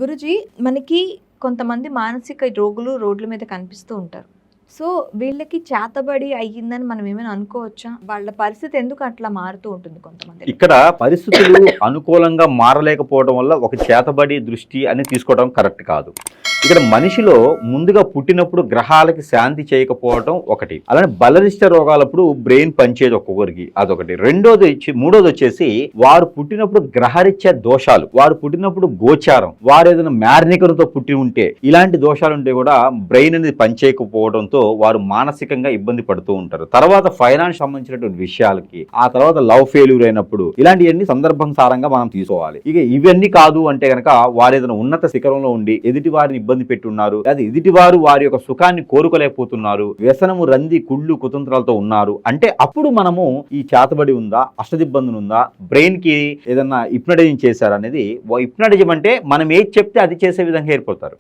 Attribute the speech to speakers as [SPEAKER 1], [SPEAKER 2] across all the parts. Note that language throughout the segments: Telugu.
[SPEAKER 1] గురుజీ, మనకి కొంతమంది మానసిక రోగులు రోడ్ల మీద కనిపిస్తూ ఉంటారు. సో, వీళ్ళకి చేతబడి అయ్యిందని మనం ఏమైనా అనుకోవచ్చా? వాళ్ళ పరిస్థితి ఎందుకు అట్లా మారుతూ ఉంటుంది కొంతమందిలో?
[SPEAKER 2] ఇక్కడ పరిస్థితులు అనుకూలంగా మారలేకపోవడం వల్ల ఒక చేతబడి దృష్టి అని తీసుకోవడం కరెక్ట్ కాదు. ఇక్కడ మనిషిలో ముందుగా పుట్టినప్పుడు గ్రహాలకి శాంతి చేయకపోవడం ఒకటి, అలానే బలరిష్ట రోగాలప్పుడు బ్రెయిన్ పనిచేయదు ఒక్కొక్కరికి, అదొకటి. మూడోది వచ్చేసి వారు పుట్టినప్పుడు గ్రహరీత్యా దోషాలు, వారు పుట్టినప్పుడు గోచారం, వారు ఏదైనా మ్యారినికలతో పుట్టి ఉంటే ఇలాంటి దోషాలు ఉంటే కూడా బ్రెయిన్ అనేది పనిచేయకపోవడంతో వారు మానసికంగా ఇబ్బంది పడుతూ ఉంటారు. తర్వాత ఫైనాన్స్ సంబంధించినటువంటి విషయాలకి, ఆ తర్వాత లవ్ ఫెయిల్యూర్ అయినప్పుడు ఇలాంటివన్నీ సందర్భానుసారంగా మనం తీసుకోవాలి. ఇక ఇవన్నీ కాదు అంటే కనుక వారు ఏదైనా ఉన్నత శిఖరంలో ఉండి ఎదుటి వారిని ఇబ్బంది పెట్టున్నారు, అది ఎదుటివారు వారి యొక్క సుఖాన్ని కోరుకోలేకపోతున్నారు, వ్యసనము రంది కుళ్ళు కుతంత్రాలతో ఉన్నారు అంటే అప్పుడు మనము ఈ చేతబడి ఉందా, అష్టదిబ్బందులు ఉందా, బ్రెయిన్ కి ఏదన్నా హిప్నటైజింగ్ చేశారు అనేది. హిప్నటిజం అంటే మనం ఏది చెప్తే అది చేసే విధంగా ఏర్పడతారు.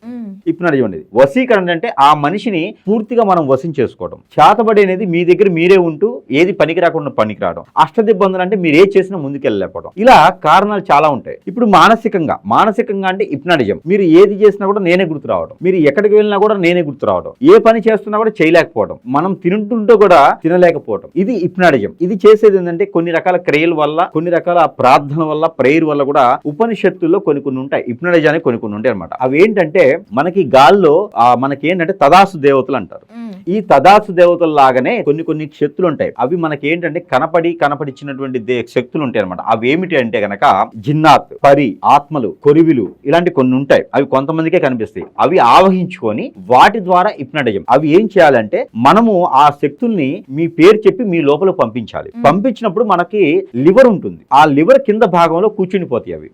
[SPEAKER 2] హిప్నటిజం అనేది వశీకరణ అంటే ఆ మనిషిని పూర్తిగా మనం వశం చేసుకోవడం. చేతబడి అనేది మీ దగ్గర మీరే ఉంటూ ఏది పనికి రాకుండా పనికి రావడం. అష్టదిబ్బందులు అంటే మీరు ఏది చేసినా ముందుకెళ్ళలేకపోవడం. ఇలా కారణాలు చాలా ఉంటాయి. ఇప్పుడు మానసికంగా అంటే హిప్నటిజం, మీరు ఏది చేసినా కూడా నేనే గుర్తు రావడం, మీరు ఎక్కడికి వెళ్ళినా కూడా నేనే గుర్తు రావడం, ఏ పని చేస్తున్నా కూడా చేయలేకపోవడం, మనం తింటుంటే కూడా తినలేకపోవడం, ఇది హిప్నటిజం. ఇది చేసేది ఏంటంటే కొన్ని రకాల క్రియల వల్ల, కొన్ని రకాల ప్రార్థన వల్ల, ప్రేయర్ వల్ల కూడా ఉపనిషత్తుల్లో కొన్ని ఉంటాయి. హిప్నటిజానికి కొన్ని ఉంటాయి అనమాట. అవి ఏంటంటే మనకి గాల్లో మనకి ఏంటంటే తదాసు దేవతలు అంటారు. ఈ తదాసు దేవతల లాగానే కొన్ని శక్తులు ఉంటాయి. అవి మనకి ఏంటంటే కనపడిచ్చినటువంటి శక్తులు ఉంటాయి అనమాట. అవి ఏమిటి అంటే గనక జిన్నాత్, పరి, ఆత్మలు, కొరివిలు ఇలాంటి కొన్ని ఉంటాయి. అవి కొంతమందికే కనిపిస్తాయి. అవి ఆవహించుకొని వాటి ద్వారా హిప్నటిజం. అవి ఏం చేయాలంటే మనము ఆ శక్తుల్ని మీ పేరు చెప్పి మీ లోపల పంపించాలి. పంపించినప్పుడు మనకి లివర్ ఉంటుంది, ఆ లివర్ కింద భాగంలో కూర్చుని పోతాయి అవి.